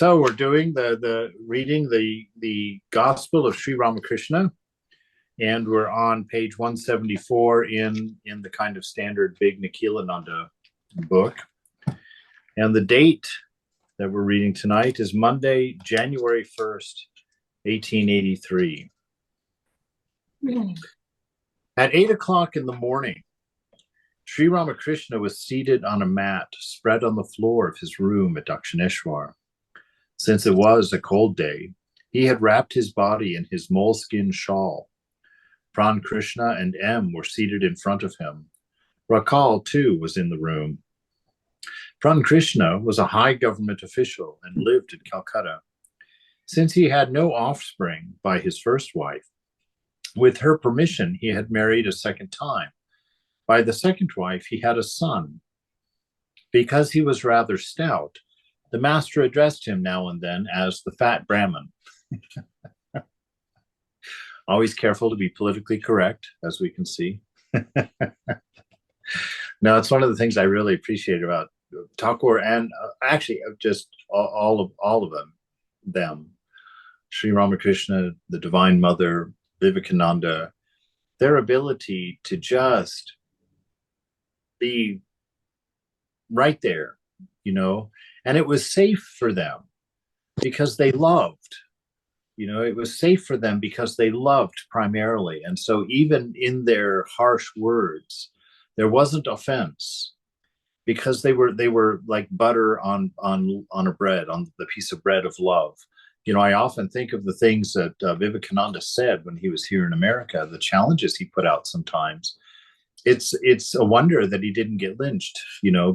So we're doing the reading the Gospel of Sri Ramakrishna, and we're on page 174 in the kind of standard big Nikhilananda book. And the date that we're reading tonight is Monday, January 1st, 1883. At 8 o'clock in the morning, Sri Ramakrishna was seated on a mat spread on the floor of his room at Dakshineshwar. Since it was a cold day, he had wrapped his body in his moleskin shawl. Pran Krishna and M were seated in front of him. Rakal, too, was in the room. Pran Krishna was a high government official and lived in Calcutta. Since he had no offspring by his first wife, with her permission, he had married a second time. By the second wife, he had a son. Because he was rather stout, the master addressed him now and then as the fat Brahmin. Always careful to be politically correct, as we can see. Now, it's one of the things I really appreciate about Thakur and actually just all of them, Sri Ramakrishna, the Divine Mother, Vivekananda, their ability to just be right there, and it was safe for them because they loved. It was safe for them because they loved primarily. And so even in their harsh words, there wasn't offense because they were like butter on a bread, on the piece of bread of love. I often think of the things that Vivekananda said when he was here in America, the challenges he put out sometimes. It's a wonder that he didn't get lynched,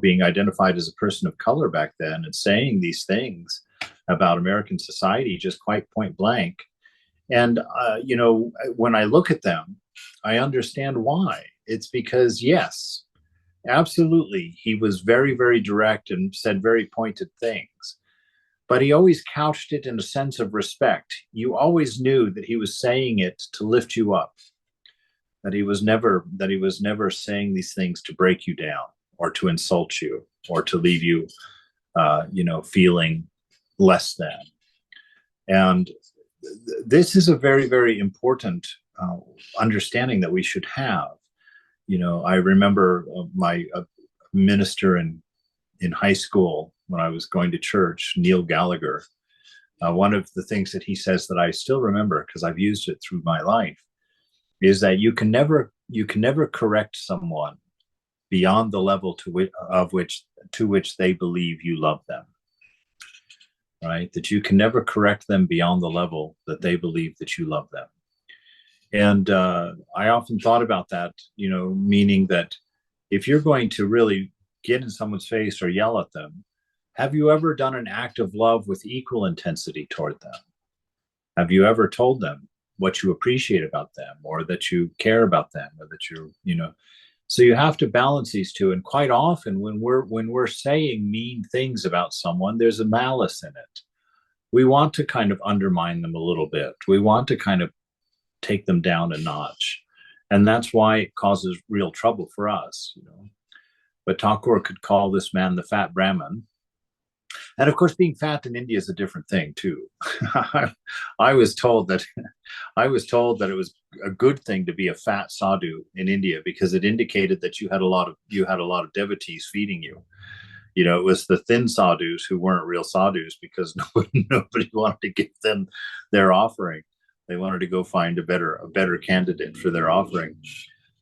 being identified as a person of color back then and saying these things about American society just quite point blank. And, when I look at them, I understand why. It's because, yes, absolutely, he was very, very direct and said very pointed things. But he always couched it in a sense of respect. You always knew that he was saying it to lift you up. That he was never saying these things to break you down or to insult you or to leave you, feeling less than. And this is a very, very important understanding that we should have. I remember my minister in high school when I was going to church, Neil Gallagher. One of the things that he says that I still remember because I've used it through my life is that you can never correct someone beyond the level to which they believe you love them. Right? That you can never correct them beyond the level that they believe that you love them. And I often thought about that, meaning that if you're going to really get in someone's face or yell at them, have you ever done an act of love with equal intensity toward them? Have you ever told them what you appreciate about them or that you care about them or that so you have to balance these two. And quite often when we're saying mean things about someone, there's a malice in it. We want to kind of undermine them a little bit. We want to kind of take them down a notch. And that's why it causes real trouble for us, But Thakur could call this man the fat Brahmin. And of course, being fat in India is a different thing too. I was told that it was a good thing to be a fat sadhu in India because it indicated that you had a lot of devotees feeding you. It was the thin sadhus who weren't real sadhus because nobody wanted to give them their offering. They wanted to go find a better candidate for their offering.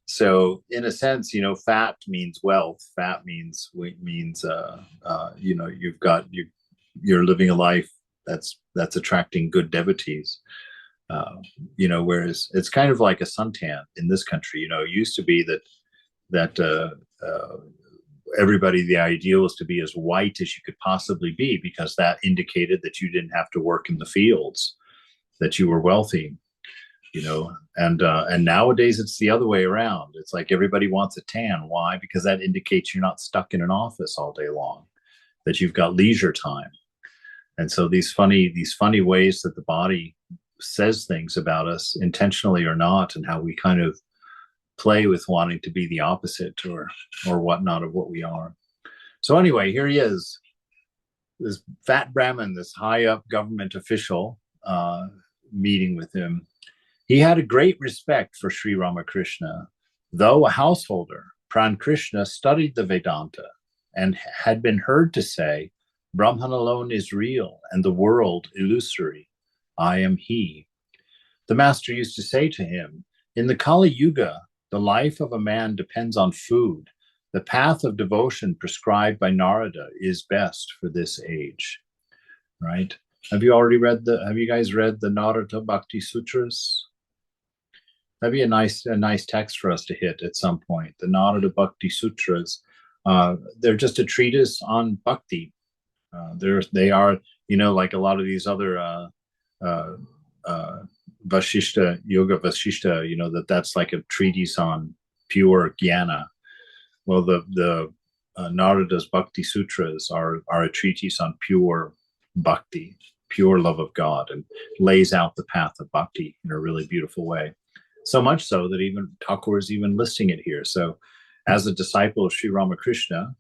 So in a sense, fat means wealth. Fat means you're living a life that's attracting good devotees. Whereas it's kind of like a suntan in this country. It used to be that everybody, the ideal was to be as white as you could possibly be because that indicated that you didn't have to work in the fields, that you were wealthy. And nowadays it's the other way around. It's like everybody wants a tan. Why? Because that indicates you're not stuck in an office all day long, that you've got leisure time. And so these funny ways that the body says things about us, intentionally or not, and how we kind of play with wanting to be the opposite or whatnot of what we are. So anyway, here he is. this fat Brahmin, this high up government official, meeting with him. He had a great respect for Sri Ramakrishna. Though a householder, Pran Krishna studied the Vedanta and had been heard to say, Brahman alone is real and the world illusory. I am he. The master used to say to him, in the Kali Yuga, the life of a man depends on food. The path of devotion prescribed by Narada is best for this age. Right? Have you guys read the Narada Bhakti Sutras? That'd be a nice text for us to hit at some point. The Narada Bhakti Sutras. They're just a treatise on bhakti. They are, like a lot of these other Vasishta, Yoga Vasishta, that's like a treatise on pure jnana. Well, the Narada's Bhakti Sutras are a treatise on pure bhakti, pure love of God, and lays out the path of bhakti in a really beautiful way. So much so that even Thakur is even listing it here. So as a disciple of Sri Ramakrishna,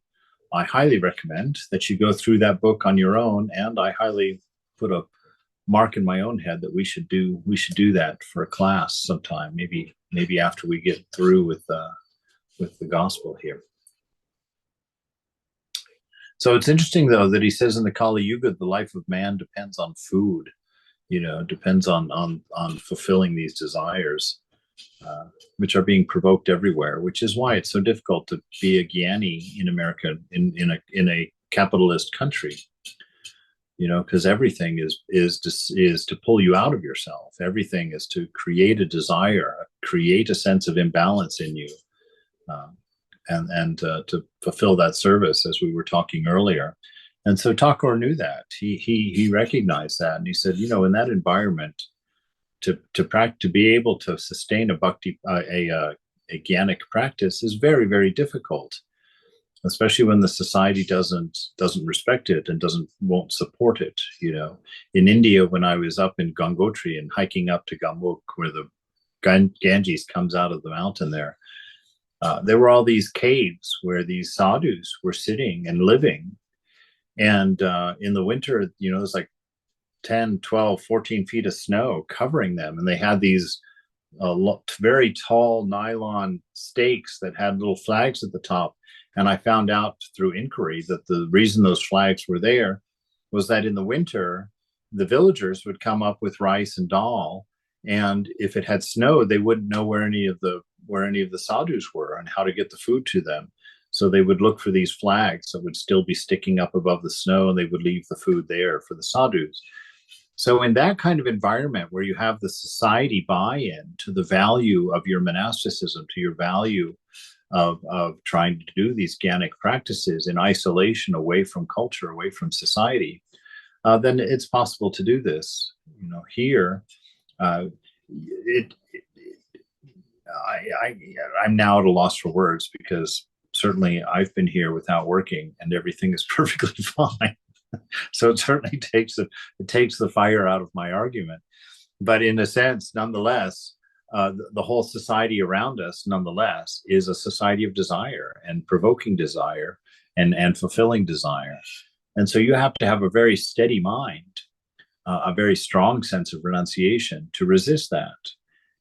I highly recommend that you go through that book on your own, and I highly put a mark in my own head that we should do that for a class sometime, maybe after we get through with the gospel here. So it's interesting, though, that he says in the Kali Yuga, the life of man depends on food, depends on fulfilling these desires, which are being provoked everywhere, which is why it's so difficult to be a Gyani in America, in a capitalist country, because everything is to pull you out of yourself. Everything is to create a desire, create a sense of imbalance in you, and to fulfill that service, as we were talking earlier. And so Thakur knew that. He recognized that, and he said, in that environment, to be able to sustain a bhakti, a jnanic practice is very, very difficult, especially when the society doesn't respect it and won't support it. In India, when I was up in Gangotri and hiking up to Gamuk, where the Ganges comes out of the mountain there were all these caves where these sadhus were sitting and living. And in the winter, there's like 10, 12, 14 feet of snow covering them. And they had these very tall nylon stakes that had little flags at the top. And I found out through inquiry that the reason those flags were there was that in the winter, the villagers would come up with rice and dal. And if it had snowed, they wouldn't know where any of the sadhus were and how to get the food to them. So they would look for these flags that would still be sticking up above the snow, and they would leave the food there for the sadhus. So in that kind of environment where you have the society buy-in to the value of your monasticism, to your value of trying to do these jnanic practices in isolation, away from culture, away from society, then it's possible to do this. Here, I'm now at a loss for words, because certainly I've been here without working and everything is perfectly fine. So it certainly takes the fire out of my argument. But in a sense, nonetheless, the whole society around us, nonetheless, is a society of desire and provoking desire and fulfilling desire. And so you have to have a very steady mind, a very strong sense of renunciation to resist that.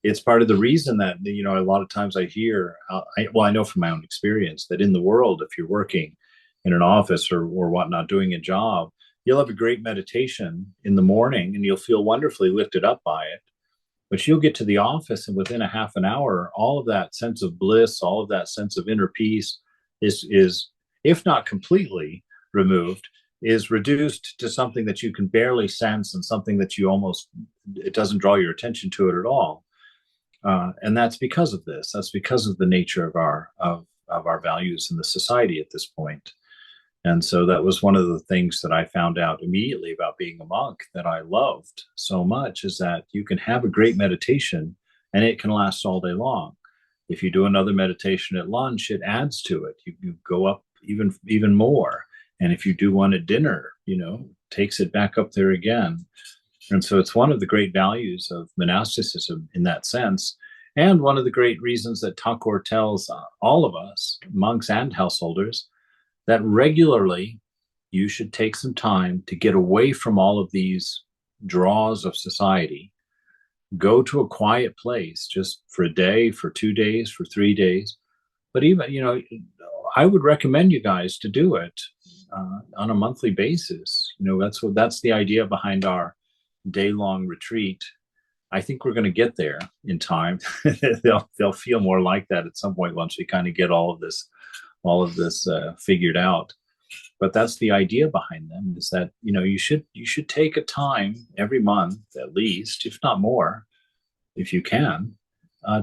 It's part of the reason that, a lot of times I hear, I know from my own experience that in the world, if you're working in an office or whatnot, doing a job, you'll have a great meditation in the morning and you'll feel wonderfully lifted up by it. But you'll get to the office, and within a half an hour, all of that sense of bliss, all of that sense of inner peace is, if not completely removed, is reduced to something that you can barely sense, and something that it doesn't draw your attention to it at all. And that's because of this. That's because of the nature of our values in the society at this point. And so that was one of the things that I found out immediately about being a monk that I loved so much, is that you can have a great meditation and it can last all day long. If you do another meditation at lunch, it adds to it. You go up even more. And if you do one at dinner, takes it back up there again. And so it's one of the great values of monasticism in that sense. And one of the great reasons that Thakur tells all of us, monks and householders, that regularly you should take some time to get away from all of these draws of society. Go to a quiet place just for a day, for 2 days, for 3 days. But even, I would recommend you guys to do it on a monthly basis. That's the idea behind our day-long retreat. I think we're going to get there in time. They'll feel more like that at some point once we kind of get all of this figured out. But that's the idea behind them, is that you should take a time every month at least, if not more, if you can,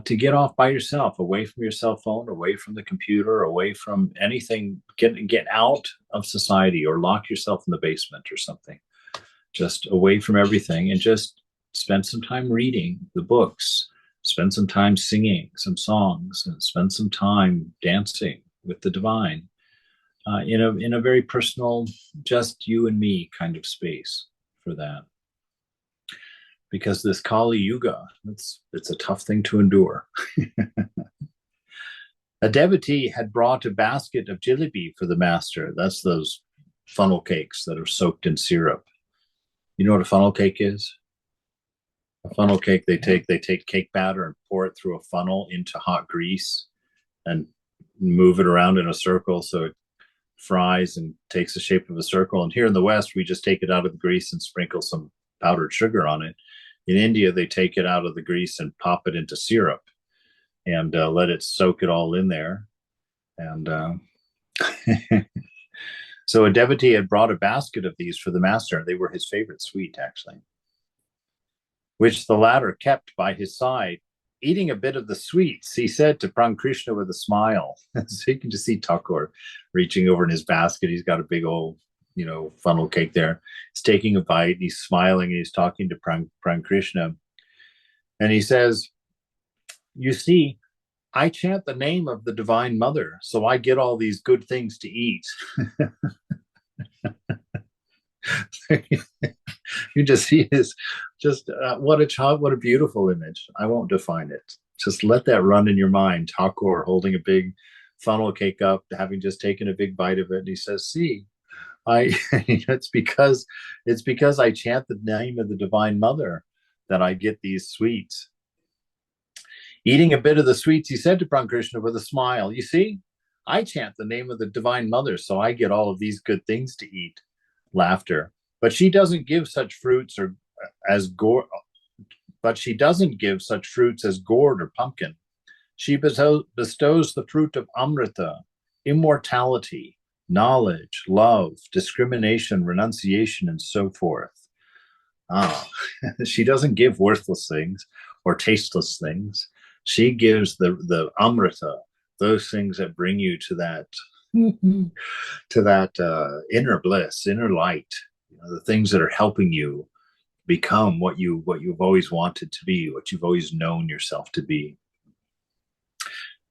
to get off by yourself, away from your cell phone, away from the computer, away from anything. Get out of society, or lock yourself in the basement or something. Just away from everything, and just spend some time reading the books, spend some time singing some songs, and spend some time dancing with the divine, in a very personal, just you and me kind of space for that. Because this Kali Yuga, it's a tough thing to endure. A devotee had brought a basket of jalebi for the master. That's those funnel cakes that are soaked in syrup. You know what a funnel cake is? A funnel cake, they take cake batter and pour it through a funnel into hot grease and move it around in a circle so it fries and takes the shape of a circle. And here in the West, we just take it out of the grease and sprinkle some powdered sugar on it. In India, they take it out of the grease and pop it into syrup and let it soak it all in there. And so a devotee had brought a basket of these for the master. They were his favorite sweet, actually, which the latter kept by his side. Eating a bit of the sweets, he said to Prankrishna with a smile. So you can just see Thakur reaching over in his basket. He's got a big old, funnel cake there. He's taking a bite, he's smiling, and he's talking to Prankrishna. And he says, "You see, I chant the name of the Divine Mother, so I get all these good things to eat." You just see his, just what a beautiful image. I won't define it. Just let that run in your mind. Thakur holding a big funnel cake up, having just taken a big bite of it. And he says, "See, it's because I chant the name of the Divine Mother that I get these sweets." Eating a bit of the sweets, he said to Prankrishna with a smile, "You see, I chant the name of the Divine Mother, so I get all of these good things to eat." Laughter. But she doesn't give such fruits as gourd or pumpkin. She bestows the fruit of amrita, immortality, knowledge, love, discrimination, renunciation, and so forth. She doesn't give worthless things or tasteless things. She gives the amrita, those things that bring you to that inner bliss, inner light, the things that are helping you become what you've always wanted to be, what you've always known yourself to be.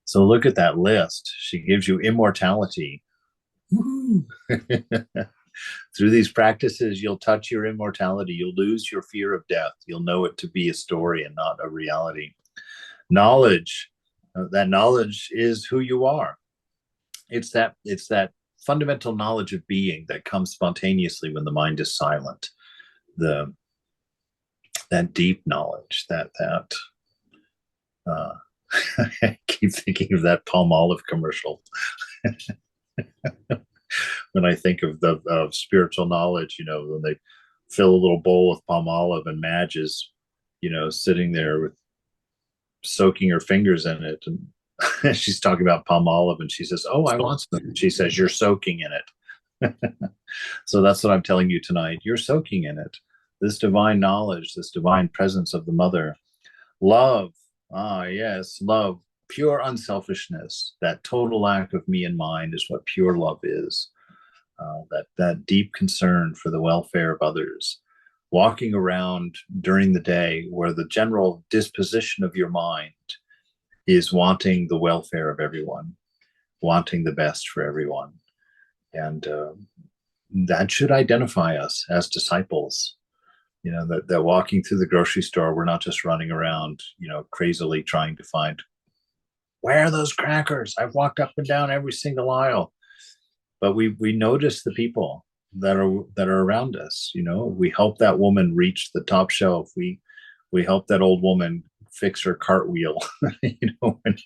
So look at that list. She gives you immortality. Through these practices, you'll touch your immortality. You'll lose your fear of death. You'll know it to be a story and not a reality. Knowledge, that knowledge is who you are. It's that fundamental knowledge of being that comes spontaneously when the mind is silent. That deep knowledge, I keep thinking of that Palmolive commercial. When I think of spiritual knowledge, when they fill a little bowl with Palmolive and Madge is, sitting there with soaking her fingers in it, and she's talking about Palmolive, and she says, "Oh, I want some." She says, "You're soaking in it." So that's what I'm telling you tonight. You're soaking in it. This divine knowledge, this divine presence of the mother. Love. Yes, love. Pure unselfishness. That total lack of me and mine is what pure love is. That deep concern for the welfare of others. Walking around during the day where the general disposition of your mind is wanting the welfare of everyone, wanting the best for everyone. And that should identify us as disciples. That walking through the grocery store, we're not just running around, crazily trying to find, where are those crackers? I've walked up and down every single aisle. But we notice the people. that are around us. We help that woman reach the top shelf. We help that old woman fix her cartwheel, when,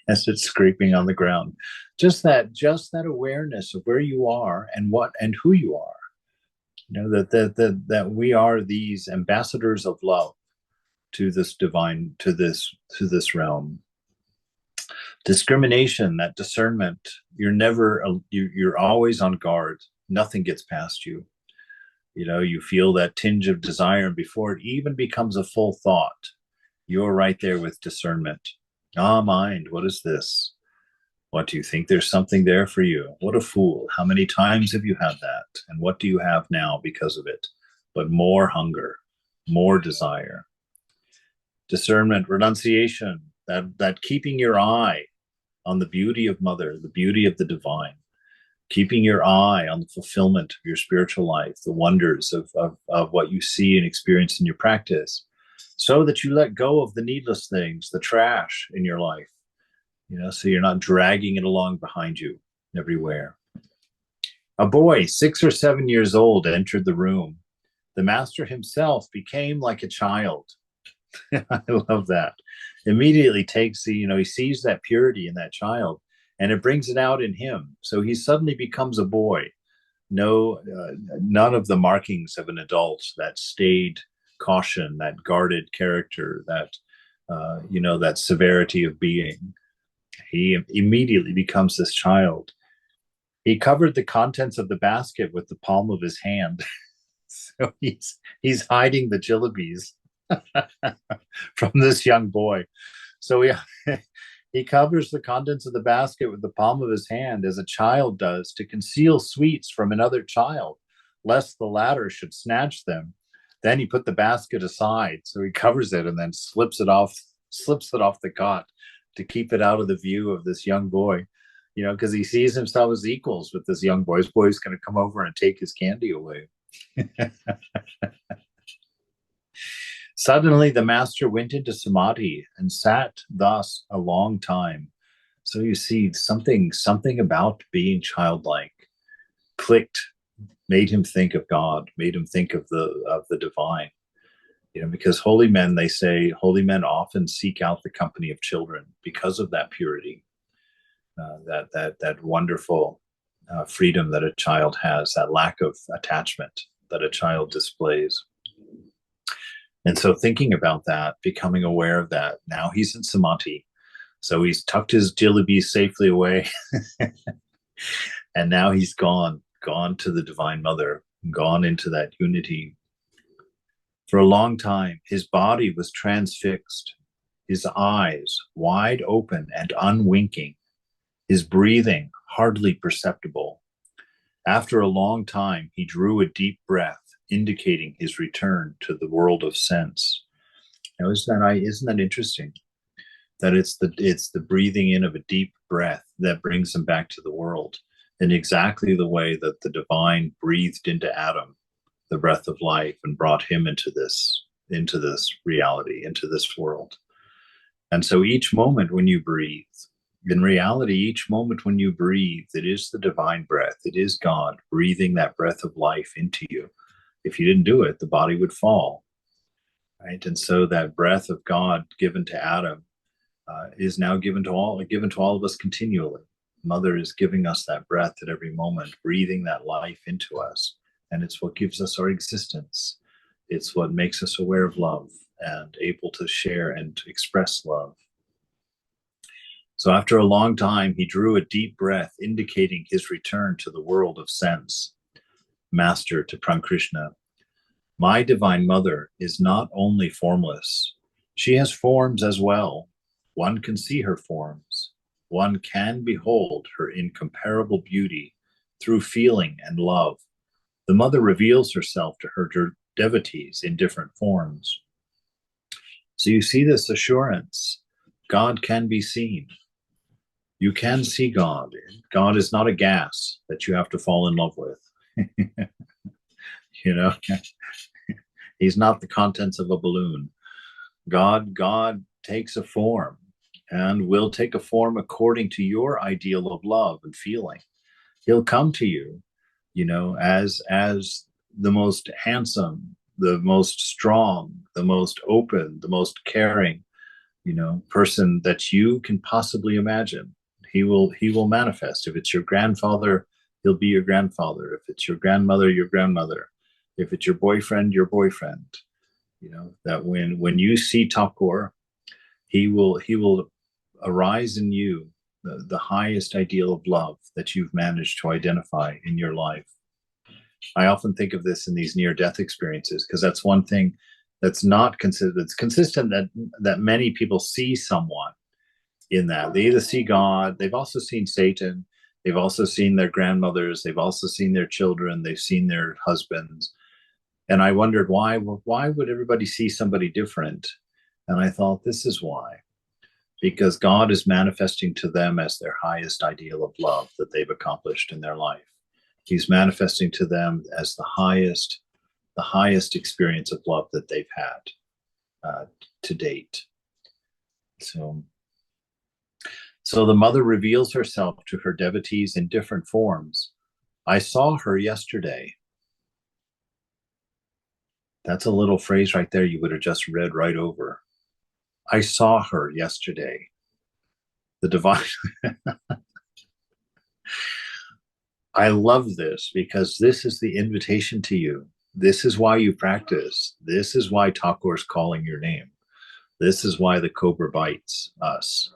as it's scraping on the ground. Just that awareness of where you are and what and who you are. That we are these ambassadors of love to this divine, to this realm. Discrimination, that discernment, you're always on guard. Nothing gets past you. You feel that tinge of desire, and before it even becomes a full thought, you're right there with discernment. Mind, what is this? What do you think? There's something there for you. What a fool. How many times have you had that? And what do you have now because of it? But more hunger, more desire. Discernment, renunciation, that keeping your eye on the beauty of Mother, the beauty of the divine, keeping your eye on the fulfillment of your spiritual life, the wonders of what you see and experience in your practice, so that you let go of the needless things, the trash in your life, so you're not dragging it along behind you everywhere. A boy, 6 or 7 years old, entered the room. The master himself became like a child. I love that. Immediately takes he sees that purity in that child, and it brings it out in him. So he suddenly becomes a boy. No, none of the markings of an adult, that staid caution, that guarded character, that severity of being. He immediately becomes this child. He covered the contents of the basket with the palm of his hand. So he's hiding the jillibis from this young boy. So he covers the contents of the basket with the palm of his hand, as a child does, to conceal sweets from another child, lest the latter should snatch them. Then he put the basket aside, so he covers it and then slips it off the cot to keep it out of the view of this young boy, because he sees himself as equals with this young boy. This boy's going to come over and take his candy away. Suddenly the master went into samadhi and sat thus a long time. So you see, something about being childlike clicked, made him think of God, made him think of the divine. Because holy men, they say, holy men often seek out the company of children because of that purity, that wonderful freedom that a child has, that lack of attachment that a child displays. And so thinking about that, becoming aware of that, now he's in samadhi. So he's tucked his jalebi safely away. And now he's gone to the Divine Mother, gone into that unity. For a long time, his body was transfixed, his eyes wide open and unwinking, his breathing hardly perceptible. After a long time, he drew a deep breath, indicating his return to the world of sense. Now, isn't that interesting? That it's the breathing in of a deep breath that brings him back to the world, in exactly the way that the divine breathed into Adam the breath of life and brought him into this reality, into this world. And so each moment when you breathe, in reality, each moment when you breathe, it is the divine breath. It is God breathing that breath of life into you. If you didn't do it, the body would fall, right? And so that breath of God given to Adam is now given to all of us continually. Mother is giving us that breath at every moment, breathing that life into us. And it's what gives us our existence. It's what makes us aware of love and able to share and to express love. So after a long time, he drew a deep breath, indicating his return to the world of sense. Master to Prankrishna, my Divine Mother is not only formless, she has forms as well. One can see her forms. One can behold her incomparable beauty through feeling and love. The Mother reveals herself to her devotees in different forms. So you see this assurance. God can be seen. You can see God. God is not a gas that you have to fall in love with. He's not the contents of a balloon. God takes a form and will take a form according to your ideal of love and feeling. He'll come to you as the most handsome, the most strong, the most open, the most caring, person that you can possibly imagine. He will manifest. If it's your grandfather, he'll be your grandfather. If it's your grandmother, your grandmother. If it's your boyfriend, your boyfriend. That when you see Thakur, he will arise in you the highest ideal of love that you've managed to identify in your life. I often think of this in these near-death experiences, because that's one thing that's not considered. It's consistent that many people see someone in that. They either see God, they've also seen Satan, they've also seen their grandmothers, they've also seen their children, they've seen their husbands. And I wondered why. Well, why would everybody see somebody different? And I thought, this is why. Because God is manifesting to them as their highest ideal of love that they've accomplished in their life. He's manifesting to them as the highest experience of love that they've had to date. So the mother reveals herself to her devotees in different forms. I saw her yesterday. That's a little phrase right there you would have just read right over. I saw her yesterday. The divine. I love this, because this is the invitation to you. This is why you practice. This is why Thakur is calling your name. This is why the cobra bites us,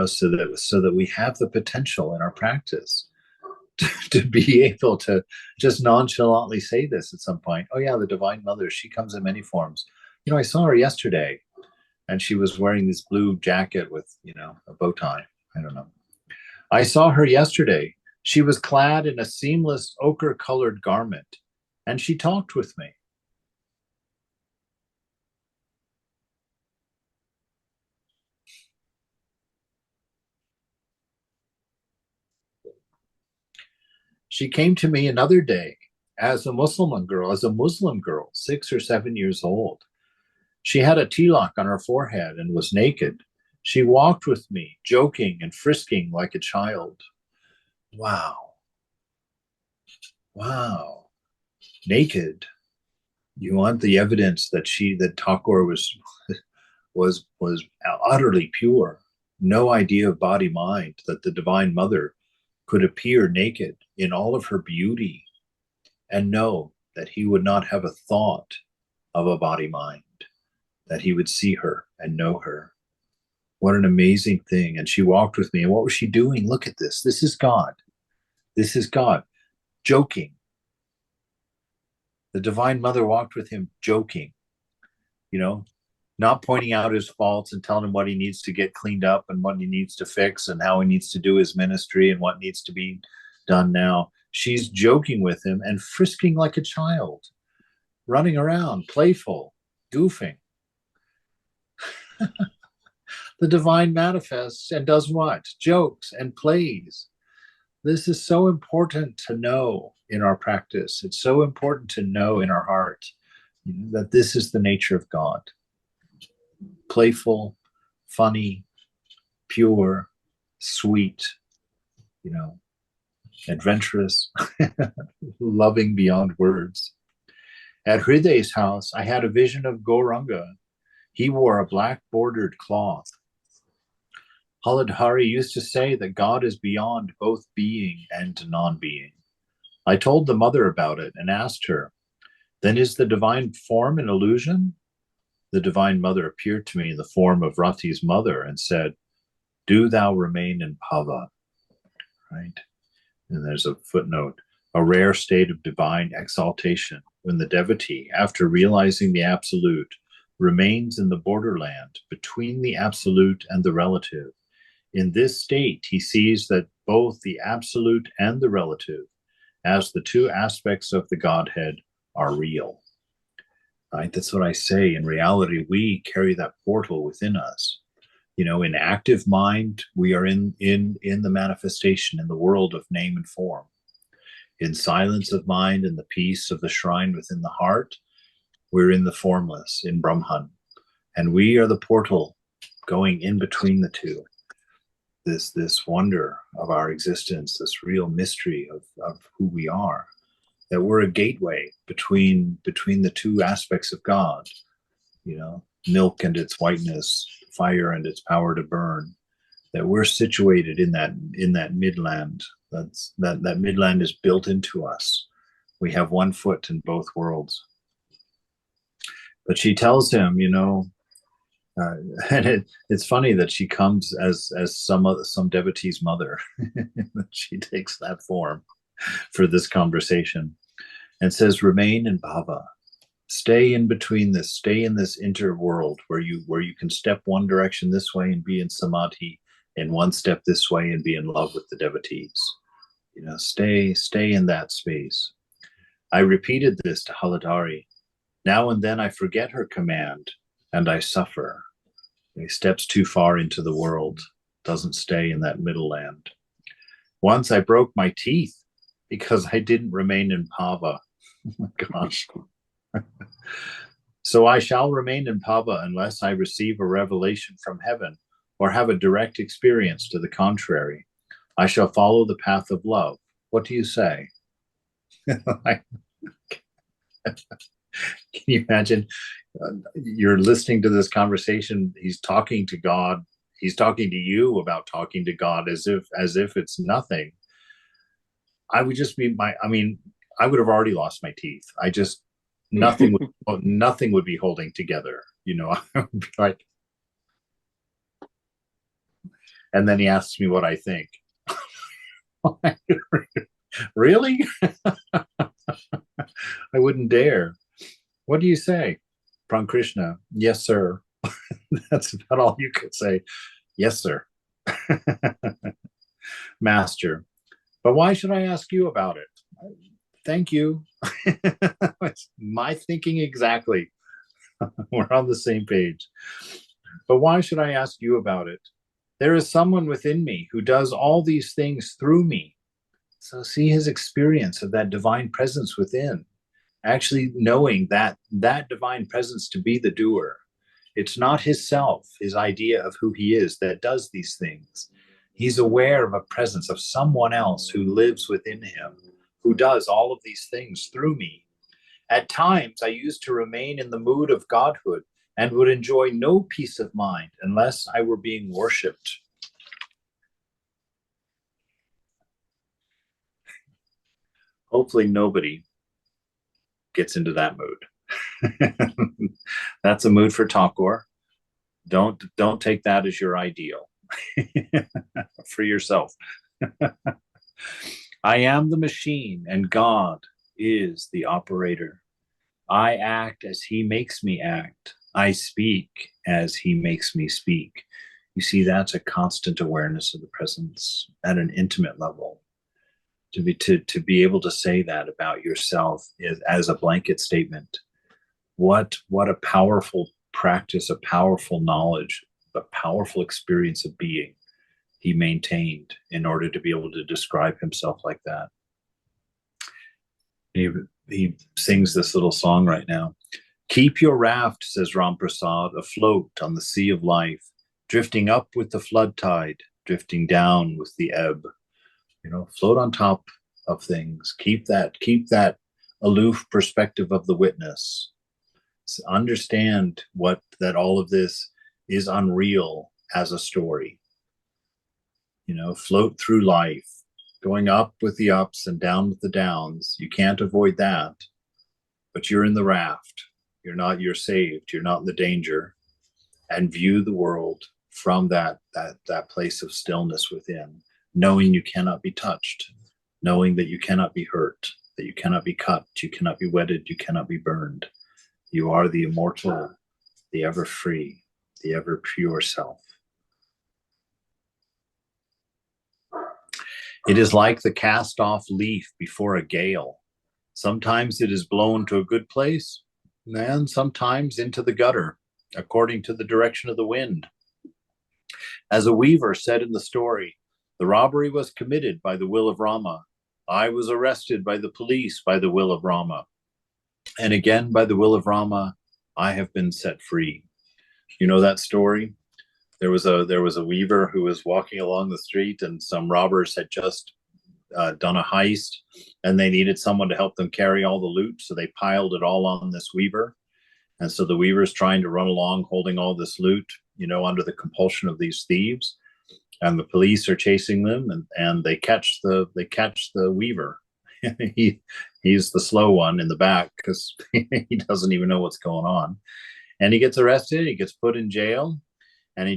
so that we have the potential in our practice to be able to just nonchalantly say this at some point. Oh yeah, the Divine Mother, she comes in many forms. I saw her yesterday, and she was wearing this blue jacket with, a bow tie. I don't know. I saw her yesterday. She was clad in a seamless ochre-colored garment, and she talked with me. She came to me another day as a Muslim girl, 6 or 7 years old. She had a tilak on her forehead and was naked. She walked with me, joking and frisking like a child. Wow. Wow. Naked. You want the evidence that Thakur was utterly pure. No idea of body mind, that the Divine Mother could appear naked in all of her beauty and know that he would not have a thought of a body mind, that he would see her and know her. What an amazing thing. And she walked with me. And what was she doing? Look at this. This is God. This is God. Joking. The Divine Mother walked with him joking, not pointing out his faults and telling him what he needs to get cleaned up and what he needs to fix and how he needs to do his ministry and what needs to be done now. She's joking with him and frisking like a child, running around, playful, goofing. The Divine manifests and does what? Jokes and plays. This is so important to know in our practice. It's so important to know in our heart that this is the nature of God. Playful, funny, pure, sweet, adventurous, loving beyond words. At Hriday's house, I had a vision of Gauranga. He wore a black bordered cloth. Haladhari used to say that God is beyond both being and non-being. I told the mother about it and asked her, then is the divine form an illusion? The Divine Mother appeared to me in the form of Rati's mother and said, do thou remain in Bhava, right? And there's a footnote, a rare state of divine exaltation when the devotee, after realizing the absolute, remains in the borderland between the absolute and the relative. In this state, he sees that both the absolute and the relative, as the two aspects of the Godhead, are real. Right? That's what I say. In reality, we carry that portal within us. In active mind, we are in the manifestation, in the world of name and form. In silence of mind and the peace of the shrine within the heart, we're in the formless, in Brahman. And we are the portal going in between the two. this wonder of our existence, this real mystery of who we are, that we're a gateway between the two aspects of God, milk and its whiteness, fire and its power to burn, that we're situated in that midland. That midland is built into us. We have one foot in both worlds. But she tells him, and it's funny that she comes as some devotee's mother. She takes that form for this conversation and says, remain in bhava, stay in between this, stay in this interworld where you can step one direction this way and be in samadhi, and one step this way and be in love with the devotees. Stay in that space. I repeated this to Haladari. Now and then I forget her command and I suffer. He steps too far into the world, doesn't stay in that middle land. Once I broke my teeth because I didn't remain in bhava. Oh my gosh. So I shall remain in bhava unless I receive a revelation from heaven or have a direct experience to the contrary. I shall follow the path of love. What do you say? Can you imagine? You're listening to this conversation. He's talking to God. He's talking to you about talking to God as if it's nothing. I would just be I would have already lost my teeth. Nothing would be holding together. I would be like, and then he asks me what I think. Really? I wouldn't dare. What do you say? Prankrishna, yes, sir. That's about all you could say. Yes, sir. Master, but why should I ask you about it? Thank you. It's my thinking exactly. We're on the same page. But why should I ask you about it? There is someone within me who does all these things through me. So see his experience of that divine presence within, actually knowing that divine presence to be the doer. It's not his self, his idea of who he is, that does these things. He's aware of a presence of someone else who lives within him, who does all of these things through me. At times, I used to remain in the mood of godhood and would enjoy no peace of mind unless I were being worshipped. Hopefully nobody gets into that mood. That's a mood for Thakur. Don't take that as your ideal for yourself. I am the machine and God is the operator. I act as he makes me act. I speak as he makes me speak. You see, that's a constant awareness of the presence at an intimate level. To be able to say that about yourself is as a blanket statement. What a powerful practice, a powerful knowledge, a powerful experience of being he maintained in order to be able to describe himself like that. He sings this little song right now. Keep your raft, says Ram Prasad, afloat on the sea of life, drifting up with the flood tide, drifting down with the ebb. Float on top of things. Keep that aloof perspective of the witness. Understand that all of this is unreal as a story. Float through life, going up with the ups and down with the downs. You can't avoid that, but you're in the raft. You're saved. You're not in the danger. And view the world from that place of stillness within, knowing you cannot be touched, knowing that you cannot be hurt, that you cannot be cut, you cannot be wetted, you cannot be burned. You are the immortal, the ever free, the ever pure self. It is like the cast-off leaf before a gale. Sometimes it is blown to a good place, and sometimes into the gutter, according to the direction of the wind. As a weaver said in the story, the robbery was committed by the will of Rama. I was arrested by the police by the will of Rama. And again, by the will of Rama, I have been set free. You know that story? there was a weaver who was walking along the street, and some robbers had just done a heist, and they needed someone to help them carry all the loot, so they piled it all on this weaver. And so the weaver's trying to run along holding all this loot, under the compulsion of these thieves, and the police are chasing them, and they catch the weaver. He's the slow one in the back because he doesn't even know what's going on, and he gets arrested. He gets put in jail, and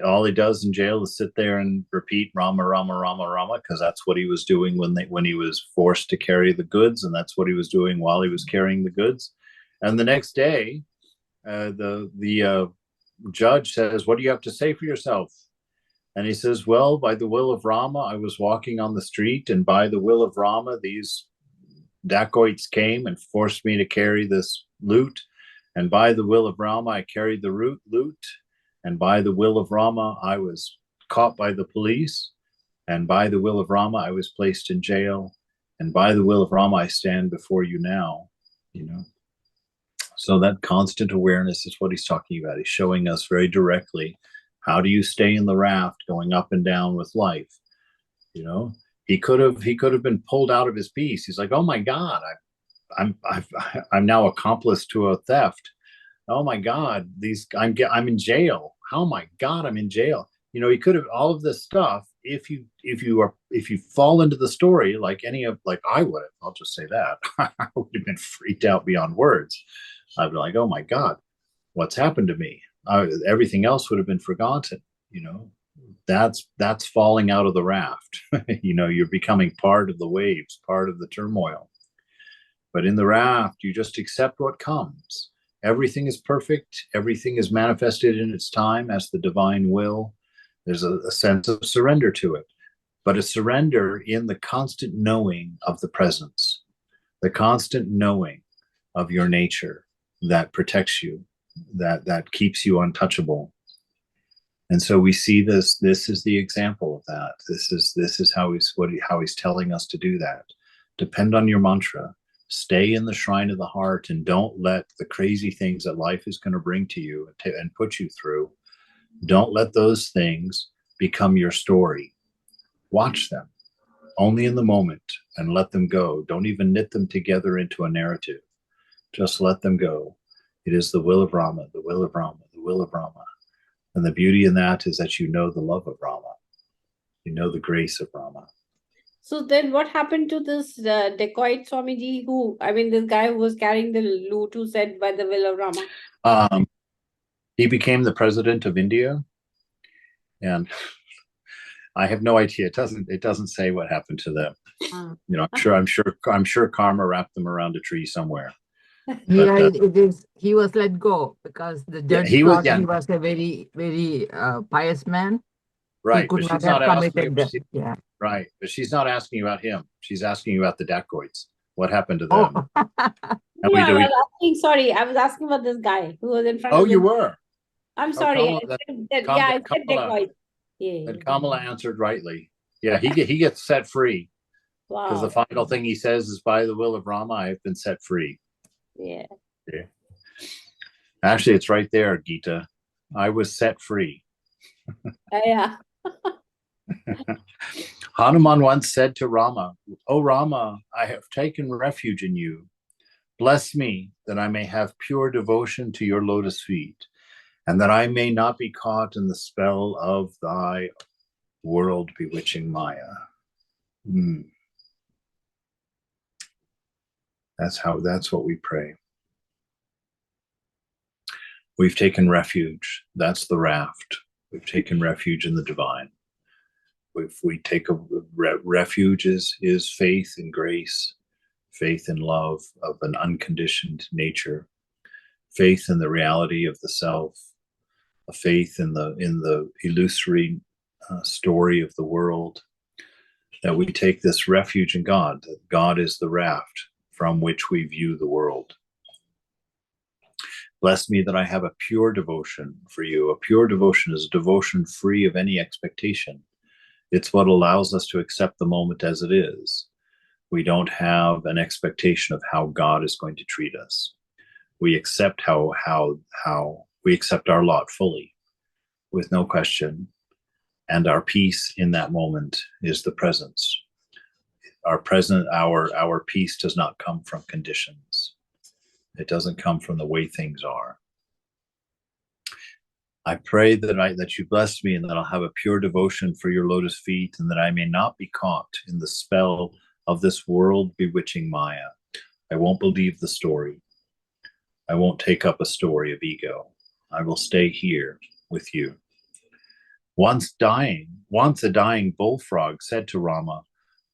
all he does in jail is sit there and repeat Rama, Rama, Rama, Rama, because that's what he was doing when he was forced to carry the goods, and that's what he was doing while he was carrying the goods. And the next day, the judge says, "What do you have to say for yourself?" And he says, "Well, by the will of Rama, I was walking on the street, and by the will of Rama, these dacoits came and forced me to carry this loot. And by the will of Rama, I carried the loot. And by the will of Rama, I was caught by the police. And by the will of Rama, I was placed in jail. And by the will of Rama, I stand before you now." So that constant awareness is what he's talking about. He's showing us very directly, how do you stay in the raft going up and down with life? He could have been pulled out of his peace. He's like, "Oh my God, I'm now accomplice to a theft. Oh my God, I'm in jail. Oh my God, I'm in jail." He could have all of this stuff. If you fall into the story like I would have, I'll just say that I would have been freaked out beyond words. I'd be like, "Oh my God, what's happened to me?" Everything else would have been forgotten. That's falling out of the raft. You're becoming part of the waves, part of the turmoil. But in the raft, you just accept what comes. Everything is perfect. Everything is manifested in its time as the divine will. There's a sense of surrender to it, but a surrender in the constant knowing of the presence, the constant knowing of your nature that protects you, that keeps you untouchable. And so we see this is the example of that. This is how he's telling us to do that. Depend on your mantra. Stay in the shrine of the heart, and don't let the crazy things that life is going to bring to you and put you through. Don't let those things become your story. Watch them only in the moment and let them go. Don't even knit them together into a narrative. Just let them go. It is the will of Rama, the will of Rama, the will of Rama. And the beauty in that is that you know the love of Rama. You know the grace of Rama. So then what happened to this dacoit Swamiji this guy who was carrying the loot, who said by the will of Rama? He became the president of India. And I have no idea. It doesn't say what happened to them. I'm sure karma wrapped them around a tree somewhere. He was let go because the judge thought he was a very, very pious man. Right, he could not have committed that. Right, but she's not asking about him. She's asking about the dacoits. What happened to them? I was asking about this guy who was in front of you were. I'm sorry. I said dacoit. And Kamala answered rightly. Yeah, he gets set free. Wow. Because the final thing he says is, "By the will of Rama, I have been set free." Yeah. Actually, it's right there, Gita. I was set free. Yeah. Hanuman once said to Rama, "O Rama, I have taken refuge in you. Bless me that I may have pure devotion to your lotus feet, and that I may not be caught in the spell of thy world bewitching Maya." That's what we pray. We've taken refuge. That's the raft. We've taken refuge in the divine. If we take a refuge is faith in grace, faith in love of an unconditioned nature, faith in the reality of the self, a faith in the illusory story of the world, that we take this refuge in God, that God is the raft from which we view the world. Bless me that I have a pure devotion for you. A pure devotion is a devotion free of any expectation. It's what allows us to accept the moment as it is. We don't have an expectation of how God is going to treat us. We accept how we accept our lot fully. with no question. And our peace in that moment is the presence. Our peace does not come from conditions. It doesn't come from the way things are. I pray that you bless me and that I'll have a pure devotion for your lotus feet, and that I may not be caught in the spell of this world bewitching Maya. I won't believe the story. I won't take up a story of ego. I will stay here with you. Once a dying bullfrog said to Rama,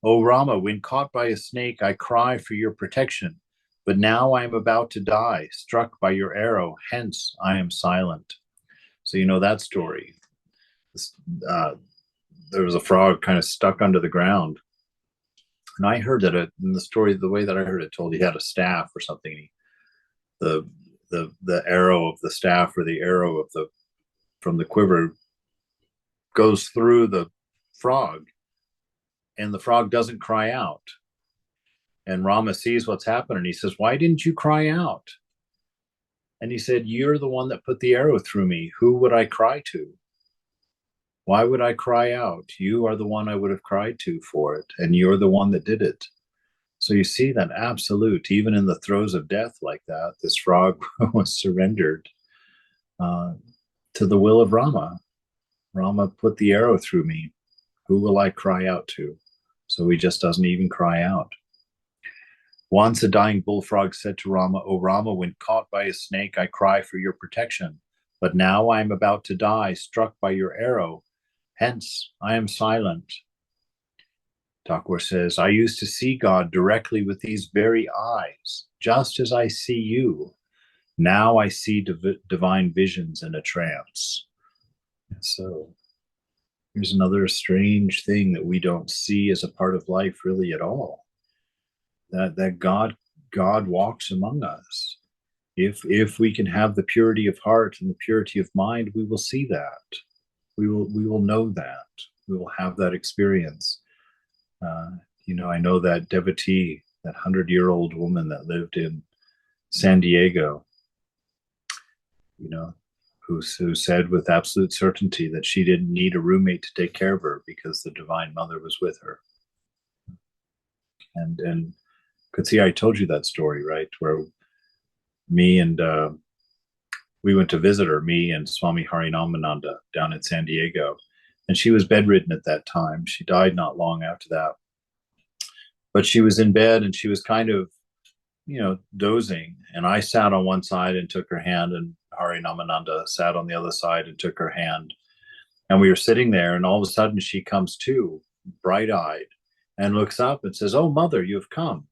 "O Rama, when caught by a snake, I cry for your protection. But now I am about to die, struck by your arrow. Hence, I am silent." So you know that story. There was a frog kind of stuck under the ground. And I heard that in the story, the way that I heard it told, he had a staff or something. The arrow of the staff, or the arrow of from the quiver, goes through the frog, and the frog doesn't cry out. And Rama sees what's happened, and he says, "Why didn't you cry out?" And he said, "You're the one that put the arrow through me. Who would I cry to? Why would I cry out? You are the one I would have cried to for it, and you're the one that did it." So you see that absolute, even in the throes of death like that, this frog was surrendered to the will of Rama. Rama put the arrow through me. Who will I cry out to? So he just doesn't even cry out. Once a dying bullfrog said to Rama, "O Rama, when caught by a snake, I cry for your protection. But now I am about to die, struck by your arrow. Hence, I am silent." Thakur says, "I used to see God directly with these very eyes, just as I see you. Now I see divine visions in a trance." And so here's another strange thing that we don't see as a part of life really at all. That God walks among us. If we can have the purity of heart and the purity of mind, we will see that. We will know that. We will have that experience. I know that devotee, that 100-year-old woman that lived in San Diego, who said with absolute certainty that she didn't need a roommate to take care of her because the Divine Mother was with her. And could see, I told you that story, right? Where me and we went to visit her, me and Swami Harinamananda down in San Diego. And she was bedridden at that time. She died not long after that. But she was in bed and she was kind of, dozing. And I sat on one side and took her hand, and Harinamananda sat on the other side and took her hand. And we were sitting there, and all of a sudden she comes to, bright-eyed, and looks up and says, "Oh, Mother, you've come."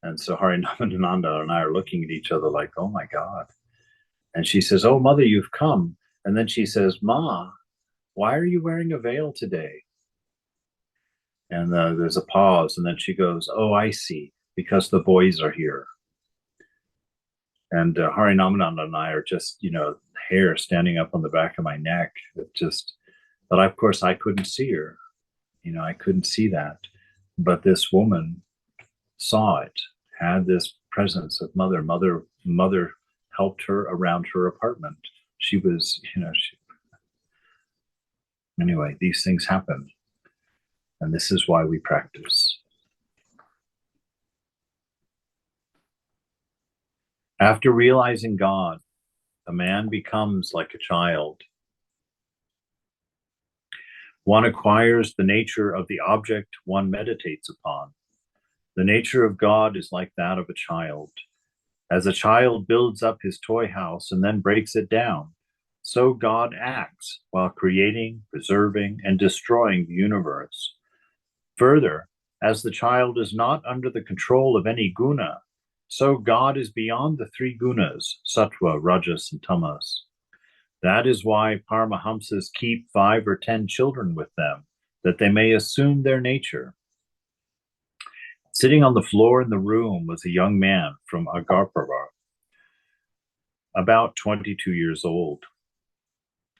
And so Harinamananda and I are looking at each other like, oh my God. And she says, "Oh, Mother, you've come." And then she says, "Ma, why are you wearing a veil today?" And there's a pause, and then she goes, "Oh, I see, because the boys are here." And Harinamananda and I are just, hair standing up on the back of my neck. But of course I couldn't see her. I couldn't see that. But this woman saw it, had this presence of Mother. Mother helped her around her apartment. She was, anyway, these things happen. And this is why we practice. After realizing God, a man becomes like a child. One acquires the nature of the object one meditates upon. The nature of God is like that of a child. As a child builds up his toy house and then breaks it down, so God acts while creating, preserving, and destroying the universe. Further, as the child is not under the control of any guna, so God is beyond the three gunas, sattva, rajas, and tamas. That is why Paramahamsas keep 5 or 10 children with them, that they may assume their nature. Sitting on the floor in the room was a young man from Agarpura, about 22 years old.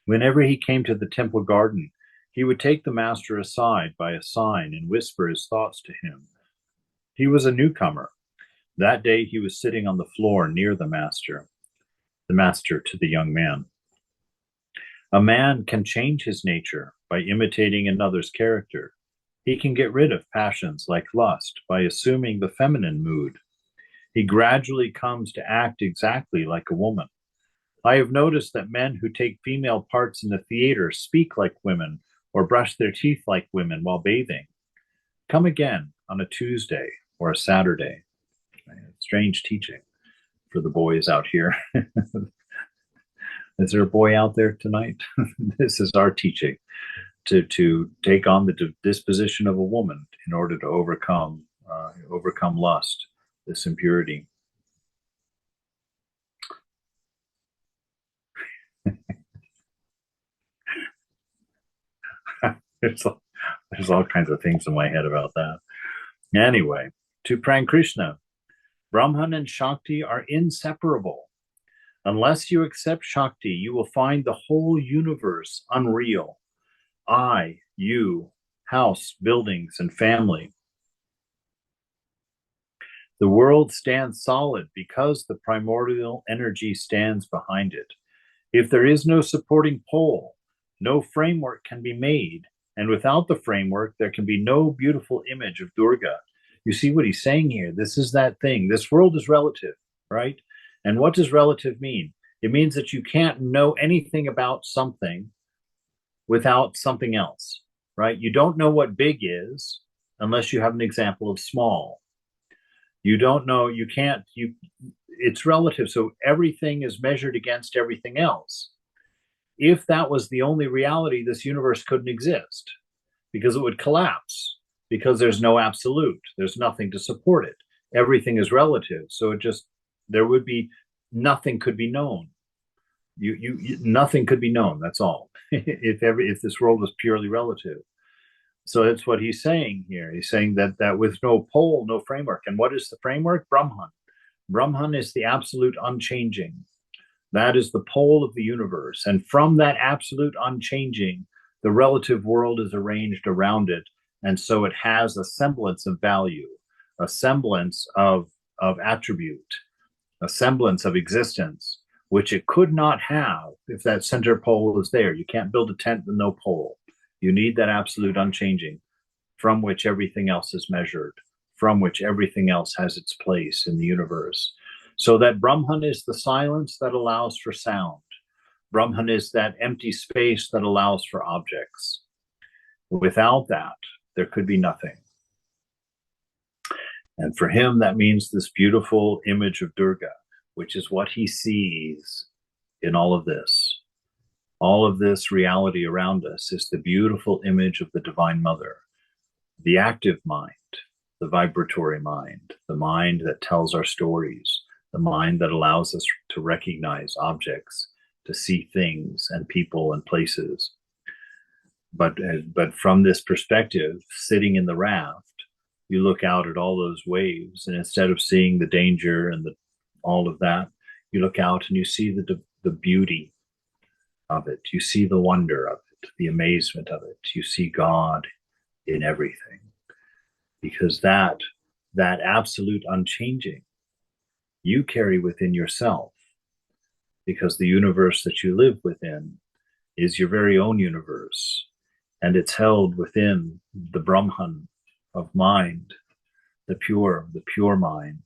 Whenever he came to the temple garden, he would take the master aside by a sign and whisper his thoughts to him. He was a newcomer. That day he was sitting on the floor near the master to the young man. A man can change his nature by imitating another's character. He can get rid of passions like lust by assuming the feminine mood. He gradually comes to act exactly like a woman. I have noticed that men who take female parts in the theater speak like women or brush their teeth like women while bathing. Come again on a Tuesday or a Saturday. Strange teaching for the boys out here. Is there a boy out there tonight? This is our teaching, to take on the disposition of a woman in order to overcome lust, this impurity. There's all kinds of things in my head about that. Anyway, to Prang Krishna, Brahman and Shakti are inseparable. Unless you accept Shakti, you will find the whole universe unreal. I, you, house, buildings, and family. The world stands solid because the primordial energy stands behind it. If there is no supporting pole, no framework can be made, and without the framework, there can be no beautiful image of Durga. You see what he's saying here? This is that thing. This world is relative, right? And what does relative mean? It means that you can't know anything about something without something else, right? You don't know what big is unless you have an example of small. You don't know, it's relative. So everything is measured against everything else. If that was the only reality, this universe couldn't exist because it would collapse, because there's no absolute. There's nothing to support it. Everything is relative. So nothing could be known. Nothing could be known. That's all. if this world was purely relative. So that's what he's saying here. He's saying that with no pole, no framework. And what is the framework? Brahman. Brahman is the absolute unchanging. That is the pole of the universe. And from that absolute unchanging, the relative world is arranged around it. And so it has a semblance of value, a semblance of attribute, a semblance of existence, which it could not have if that center pole is there. You can't build a tent with no pole. You need that absolute unchanging from which everything else is measured, from which everything else has its place in the universe. So that Brahman is the silence that allows for sound. Brahman is that empty space that allows for objects. Without that, there could be nothing. And for him, that means this beautiful image of Durga, which is what he sees in all of this. All of this reality around us is the beautiful image of the Divine Mother, the active mind, the vibratory mind, the mind that tells our stories, the mind that allows us to recognize objects, to see things and people and places. But from this perspective, sitting in the raft, you look out at all those waves, and instead of seeing the danger and all of that, you look out and you see the beauty of it. You see the wonder of it, the amazement of it. You see God in everything, because that absolute unchanging you carry within yourself, because the universe that you live within is your very own universe, and it's held within the Brahman of mind, the pure mind.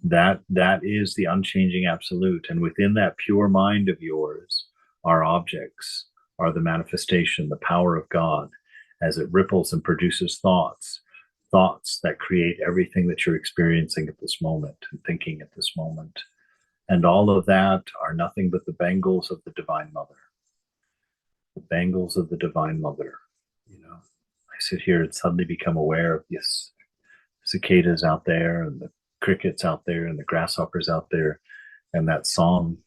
That is the unchanging absolute. And within that pure mind of yours are objects, are the manifestation, the power of God, as it ripples and produces thoughts that create everything that you're experiencing at this moment and thinking at this moment. And all of that are nothing but the bangles of the Divine Mother. The bangles of the Divine Mother. I sit here and suddenly become aware of these cicadas out there, and the crickets out there, and the grasshoppers out there, and that song.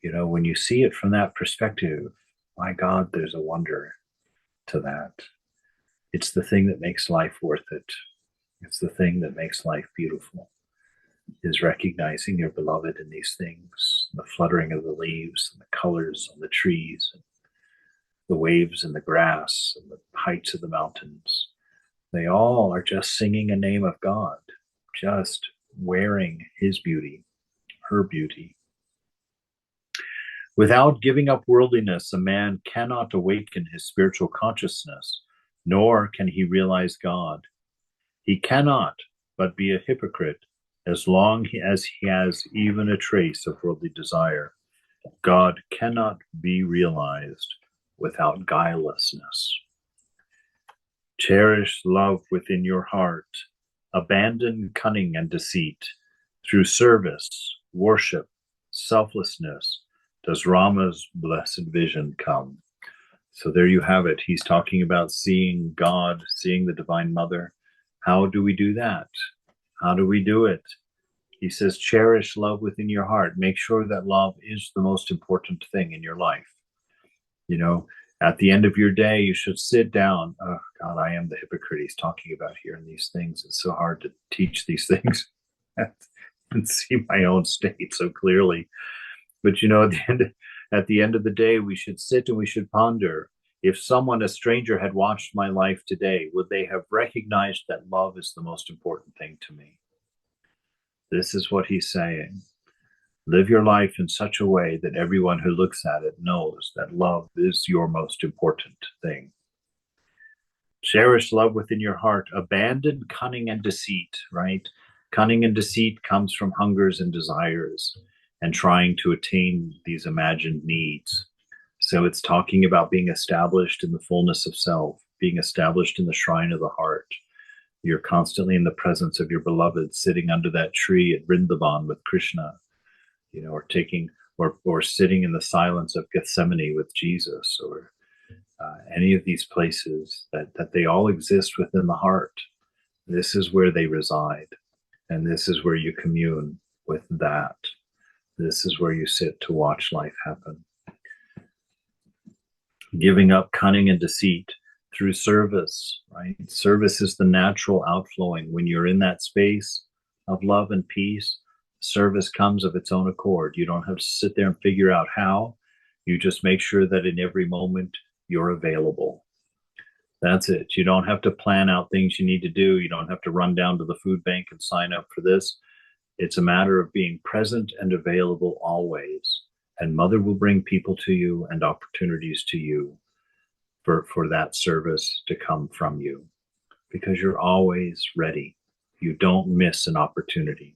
When you see it from that perspective, my God, there's a wonder to that. It's the thing that makes life worth it. It's the thing that makes life beautiful, is recognizing your beloved in these things, the fluttering of the leaves and the colors on the trees, and the waves in the grass and the heights of the mountains. They all are just singing a name of God, just wearing his beauty, her beauty. Without giving up worldliness, a man cannot awaken his spiritual consciousness, nor can he realize God. He cannot but be a hypocrite as long as he has even a trace of worldly desire. God cannot be realized without guilelessness. Cherish love within your heart. Abandon cunning and deceit. Through service, worship, selflessness, does Rama's blessed vision come. So there you have it. He's talking about seeing God, seeing the Divine Mother. How do we do that? How do we do it? He says, cherish love within your heart. Make sure that love is the most important thing in your life. You know, at the end of your day, you should sit down. Oh, God, I am the hypocrite he's talking about here in these things. It's so hard to teach these things and see my own state so clearly. But, you know, at the end of the day, we should sit and we should ponder. If someone, a stranger, had watched my life today, would they have recognized that love is the most important thing to me? This is what he's saying. Live your life in such a way that everyone who looks at it knows that love is your most important thing. Cherish love within your heart. Abandon cunning and deceit, right? Cunning and deceit comes from hungers and desires and trying to attain these imagined needs. So it's talking about being established in the fullness of self, being established in the shrine of the heart. You're constantly in the presence of your beloved, sitting under that tree at Vrindavan with Krishna, you know, or sitting in the silence of Gethsemane with Jesus, or any of these places that they all exist within the heart. This is where they reside, and this is where you commune with that. This is where you sit to watch life happen. Giving up cunning and deceit through service, right? Service is the natural outflowing. When you're in that space of love and peace, service comes of its own accord. You don't have to sit there and figure out how. You just make sure that in every moment you're available. That's it. You don't have to plan out things you need to do. You don't have to run down to the food bank and sign up for this. It's a matter of being present and available always. And Mother will bring people to you and opportunities to you for that service to come from you, because you're always ready. You don't miss an opportunity.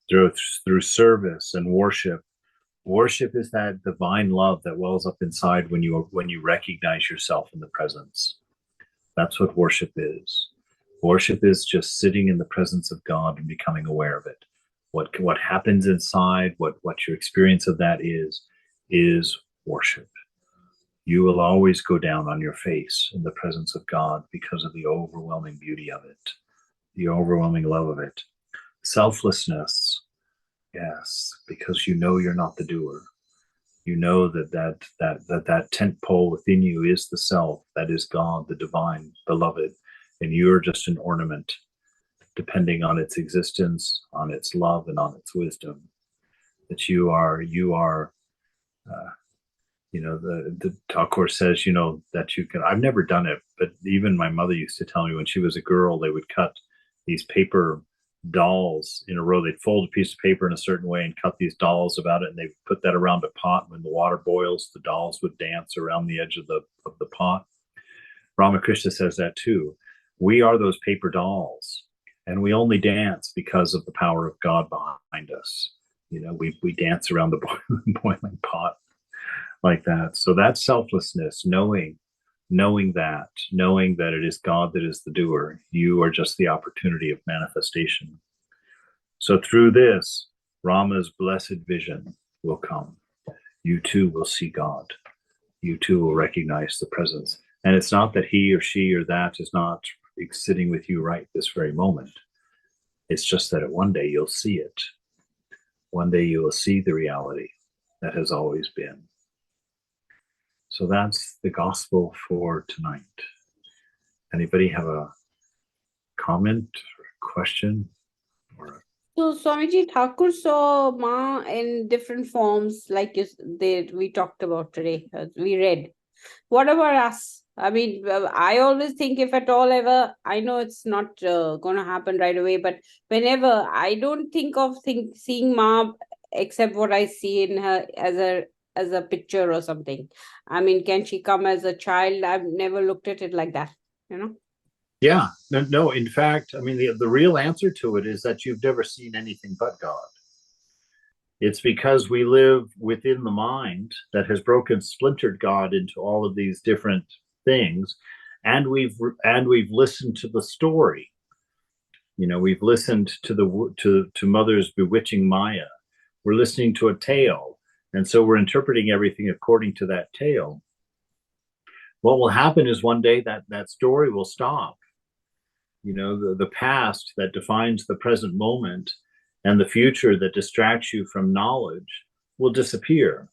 Through service and worship. Worship is that divine love that wells up inside when you recognize yourself in the presence. That's what worship is. Worship is just sitting in the presence of God and becoming aware of it. What happens inside, what your experience of that is worship. You will always go down on your face in the presence of God because of the overwhelming beauty of it, the overwhelming love of it. Selflessness, yes, because you know you're not the doer. You know that tent pole within you is the self, that is God, the divine, beloved, and you're just an ornament, depending on its existence, on its love, and on its wisdom. That you are. You know, the Thakur says, you know, that you can. I've never done it, but even my mother used to tell me when she was a girl, they would cut these paper dolls in a row. They'd fold a piece of paper in a certain way and cut these dolls about it, and they put that around a pot. When the water boils, the dolls would dance around the edge of the pot. Ramakrishna says that too. We are those paper dolls, and we only dance because of the power of God behind us. You know, we dance around the boiling pot like that. So that's selflessness, knowing that it is God that is the doer. You are just the opportunity of manifestation. So through this, Rama's blessed vision will come. You too will see God. You too will recognize the presence. And it's not that he or she or that is not sitting with you right this very moment. It's just that one day you'll see it. One day you will see the reality that has always been. So that's the gospel for tonight. Anybody have a comment or question? So Swamiji, Thakur saw Ma in different forms, like we talked about today, we read. What about us? I mean, I always think, if at all ever, I know it's not going to happen right away, but whenever, I don't think of seeing Ma except what I see in her as a picture or something. I mean, can she come as a child? I've never looked at it like that, you know? Yeah, no, in fact, I mean, the real answer to it is that you've never seen anything but God. It's because we live within the mind that has splintered God into all of these different things, and we've listened to the story. You know, we've listened to Mother's bewitching Maya. We're listening to a tale, and so we're interpreting everything according to that tale. What will happen is one day that story will stop. You know, the past that defines the present moment and the future that distracts you from knowledge will disappear.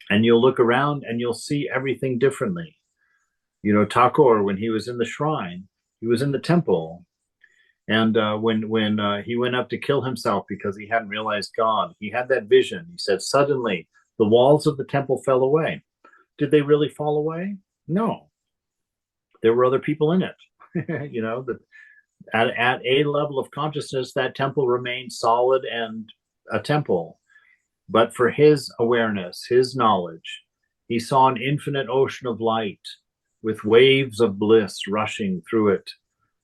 And you'll look around and you'll see everything differently. You know, Thakur, when he was in the shrine, he was in the temple. And when he went up to kill himself because he hadn't realized God, he had that vision. He said, suddenly the walls of the temple fell away. Did they really fall away? No. There were other people in it. You know, at a level of consciousness, that temple remained solid and a temple. But for his awareness, his knowledge, he saw an infinite ocean of light with waves of bliss rushing through it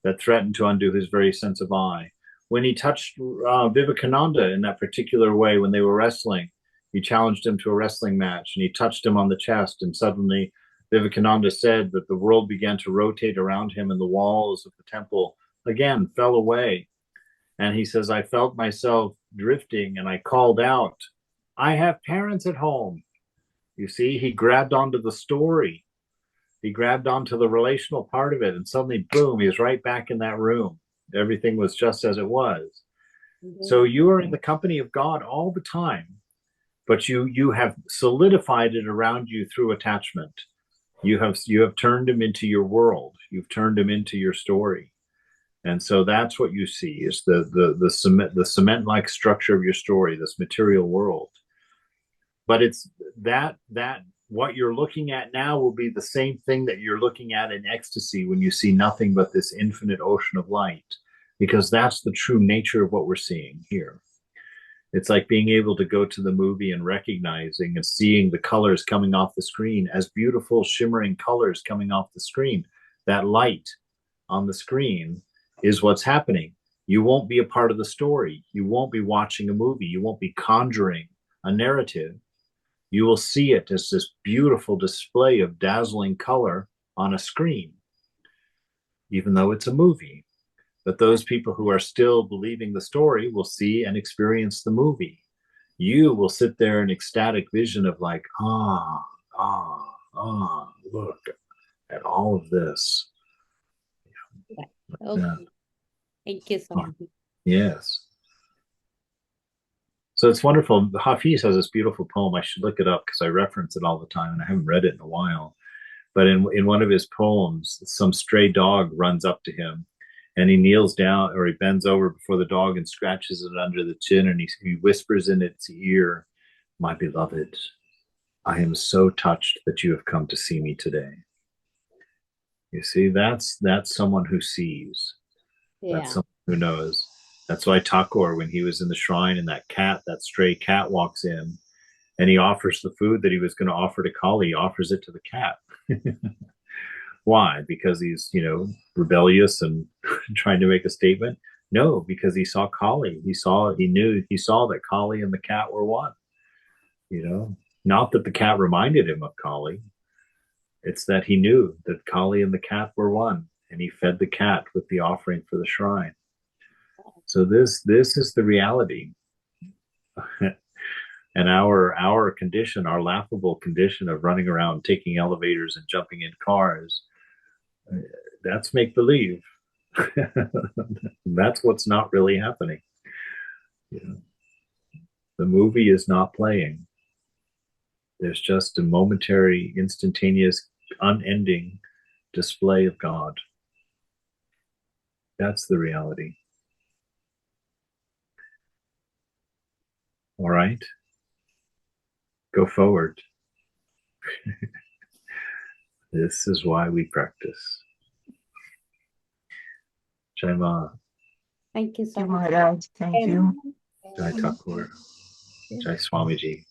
that threatened to undo his very sense of I. When he touched Vivekananda in that particular way, when they were wrestling, he challenged him to a wrestling match and he touched him on the chest, and suddenly Vivekananda said that the world began to rotate around him and the walls of the temple again fell away. And he says, I felt myself drifting and I called out, I have parents at home. You see, he grabbed onto the story. He grabbed onto the relational part of it, and suddenly, boom, he was right back in that room. Everything was just as it was. Mm-hmm. So you are in the company of God all the time, but you have solidified it around you through attachment. You have turned him into your world. You've turned him into your story. And so that's what you see is the cement-like structure of your story, this material world. But it's that what you're looking at now will be the same thing that you're looking at in ecstasy when you see nothing but this infinite ocean of light, because that's the true nature of what we're seeing here. It's like being able to go to the movie and recognizing and seeing the colors coming off the screen as beautiful shimmering colors coming off the screen. That light on the screen is what's happening. You won't be a part of the story. You won't be watching a movie. You won't be conjuring a narrative. You will see it as this beautiful display of dazzling color on a screen, even though it's a movie. But those people who are still believing the story will see and experience the movie. You will sit there in ecstatic vision of like, look at all of this. Okay. Thank you so much. Yes. So it's wonderful. Hafiz has this beautiful poem. I should look it up because I reference it all the time and I haven't read it in a while. But in one of his poems, some stray dog runs up to him and he kneels down, or he bends over before the dog and scratches it under the chin, and he whispers in its ear, my beloved, I am so touched that you have come to see me today. You see, that's someone who sees. Yeah. That's someone who knows. That's why Thakur, when he was in the shrine and that stray cat walks in and he offers the food that he was going to offer to Kali, he offers it to the cat. Why? Because he's, rebellious and trying to make a statement? No, because he saw Kali. He saw that Kali and the cat were one. Not that the cat reminded him of Kali. It's that he knew that Kali and the cat were one, and he fed the cat with the offering for the shrine. So this is the reality. And our condition, our laughable condition of running around, taking elevators and jumping in cars, that's make-believe. That's what's not really happening. The movie is not playing. There's just a momentary, instantaneous, unending display of God. That's the reality. All right. Go forward. This is why we practice. Jai Ma. Thank you so much. Maharaj. Thank you. Jai Thakur. Jai Swamiji.